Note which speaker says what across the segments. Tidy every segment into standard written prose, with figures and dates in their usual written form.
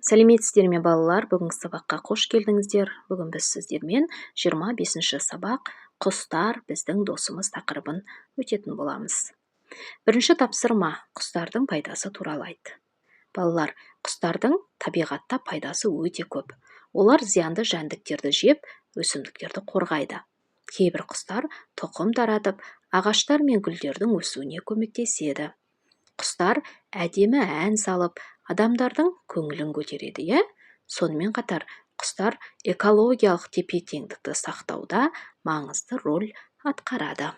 Speaker 1: Сәлеметсіздер ме балалар, бүгінгі сабаққа қош келдіңіздер. Бүгін біз сіздермен 25-ші сабақ құстар біздің досымыз тақырыбын өтетін боламыз. Бірінші тапсырма құстардың пайдасы туралы айт. Балалар, құстардың табиғатта пайдасы өте көп. Олар зиянды жәндіктерді жеп, өсімдіктерді қорғайды. Кейбір құстар тұқым таратып, ағаштар мен гүлдердің өсуіне көмектеседі. Құстар әдемі ән салып, адамдардың көңілін көтереді, Сонымен қатар, құстар экологиялық тепе-теңдікті сақтауда маңызды рөл атқарады.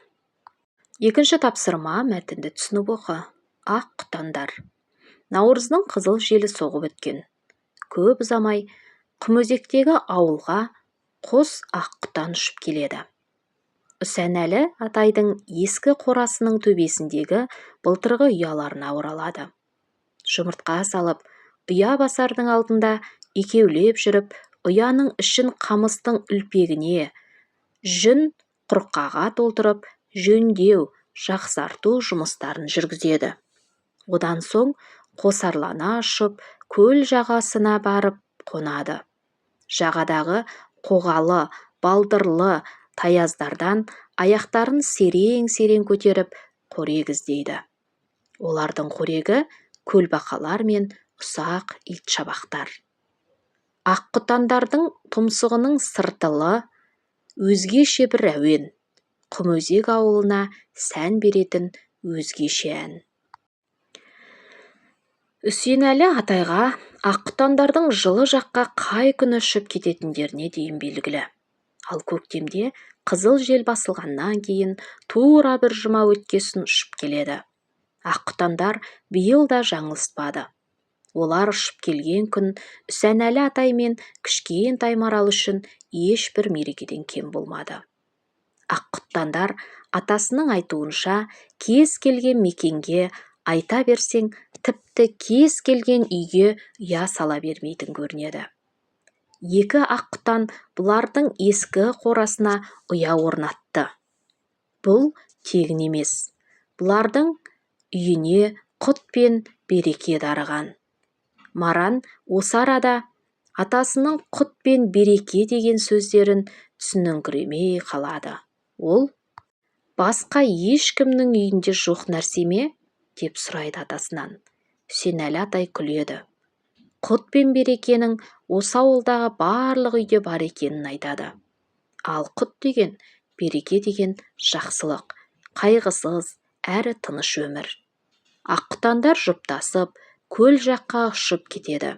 Speaker 1: Екінші тапсырма мәтінді түсініп оқы. Ақ құтандар. Наурыздың қызыл желі соғып өткен. Көп ұзамай, құмөзектегі ауылға қос ақ құтан ұшып келеді. Үсәнәлі атайдың ескі қорасының төбесіндегі былтырғы ұяларына оралады. Жұмыртқа салып, ұя басардың алдында екеулеп жүріп, ұяның ішін қамыстың үлпегіне, жүн құрқаға толтырып, жөндеу, жақсарту жұмыстарын жүргізеді. Одан соң қосарлана ұшып, көл жағасына барып қонады. Жағадағы қоғалы, балдырлы таяздардан аяқтарын серең-серең көтеріп қорек іздейді. Олардың қорегі көлбақалар мен ұсақ итшабақтар. Ақ құтандардың тұмсығының сыртылы өзгеше бір әуен, құмөзек ауылына сән беретін өзгеше ән. Үсенәлі атайға ақ құтандардың жылы жаққа қай күні ұшып кететіндеріне дейін белгілі. Ал көктемде қызыл жел басылғаннан кейін тура бір жұма өткесін ұшып келеді. Ақ құтандар биыл да жаңылыспады. Олар ұшып келген күн Үсәнәлі атай мен кішкентай марал үшін ешбір мерекеден кем болмады. Ақ құтандар атасының айтуынша кез келген мекенге айта берсең, тіпті кез келген үйге ұя сала бермейтін көрінеді. Екі ақ құтан бұлардың ескі қорасына ұя орнатты. Бұл тегін емес. Бұлардың үйіне құт пен береке дарыған. Маран осы арада атасының құт пен береке деген сөздерін түсініңкіремей қалады. Ол, басқа ешкімнің үйінде жоқ нәрсе ме? Деп сұрайды атасынан. Үсенәлі атай күледі. Құт пен берекенің осы ауылдағы барлық үйде бар екенін айтады. Ал құт деген, береке деген жақсылық, қайғысыз әрі тыныш өмір. Ақ құтандар жұптасып, көл жаққа ұшып кетеді.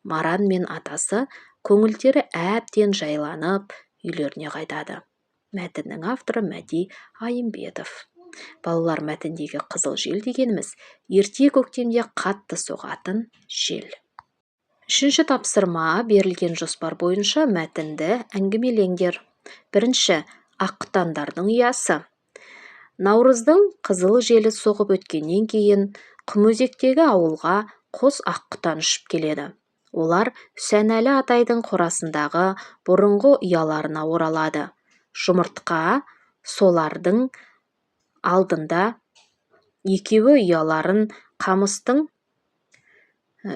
Speaker 1: Маран мен атасы көңілдері әбден жайланып, үйлеріне қайтады. Мәтіннің авторы Мәди Айымбетов. Балалар, мәтіндегі қызыл жел дегеніміз ерте көктемде қатты соғатын жел. Үшінші тапсырма берілген жоспар бойынша мәтінді әңгімелеңдер. Бірінші, ақ құтандардың ұясы. Наурыздың қызыл желі соғып өткеннен кейін құмөзектегі ауылға қос ақ құтан ұшып келеді. Олар Үсәнәлі атайдың қорасындағы бұрынғы ұяларына оралады. Жұмыртқа солардың алдында екеуі ұяларын қамыстың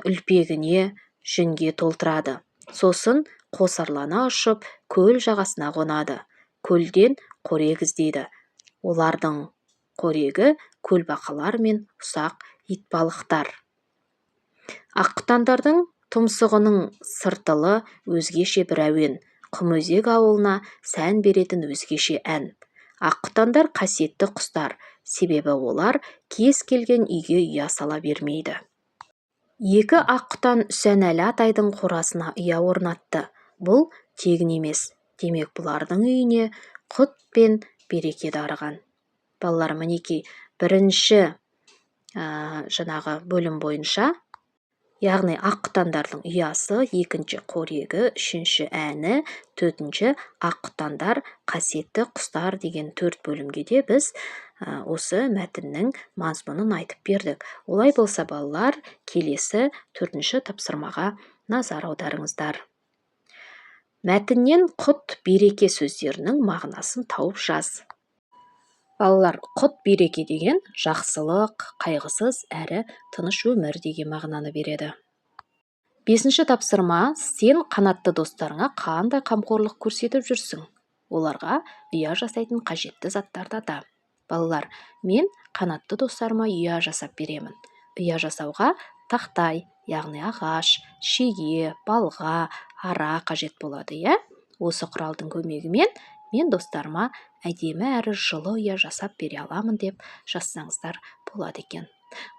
Speaker 1: үлпегіне, жүнге толтырады. Сосын қосарлана ұшып, көл жағасына қонады. Көлден қорек іздейді. Олардың қорегі көлбақалар мен ұсақ итбалықтар. Ақ құтандардың тұмсығының сыртылы өзгеше бір әуен, құмөзек ауылына сән беретін өзгеше ән. Ақ құтандар қасиетті құстар, себебі олар кез келген үйге ұя сала бермейді. Екі ақ құтан Үсәнәлі атайдың қорасына ұя орнатты. Бұл тегін емес. Демек, бұлардың үйіне құт пен береке дарыған. Балалар, мінекей, бірінші бөлім бойынша, яғни ақ құтандардың ұясы, екінші қорегі, үшінші әні, төртінші ақ құтандар, қасиетті құстар деген 4 бөлімге де біз осы мәтіннің мазмұнын айтып бердік. Олай болса, балалар, келесі 4-ші тапсырмаға назар аударыңыздар. Мәтіннен құт, береке сөздерінің мағынасын тауып жаз. Балалар, құт, береке деген жақсылық, қайғысыз әрі тыныш өмір деген мағынаны береді. Бесінші тапсырма: сен қанатты достарыңа қандай қамқорлық көрсетіп жүрсің? Оларға ұя жасайтын қажетті заттарды ата. Балалар, мен қанатты достарыма ұя жасап беремін. Ұя жасауға тақтай, яғни ағаш, шеге, балға, ара қажет болады, иә? Осы құралдың көмегімен мен достарыма әдемі әрі жылы ұя жасап бере аламын деп жазсаңыздар болады екен.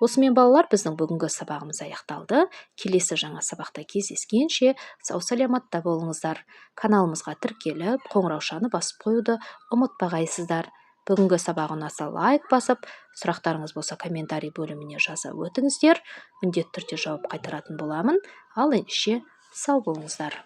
Speaker 1: Осымен балалар, біздің бүгінгі сабағымыз аяқталды. Келесі жаңа сабақта кездескенше сау саламатта болыңыздар. Каналымызға тіркеліп, қоңыраушаны басып қоюды ұмытпағайсыздар. Бүгінгі сабақ ұнаса лайк басып, сұрақтарыңыз болса комментарий бөліміне жазып өтіңіздер. Міндетті түрде жауап қайтаратын боламын. Ал ендеше сау болыңыздар.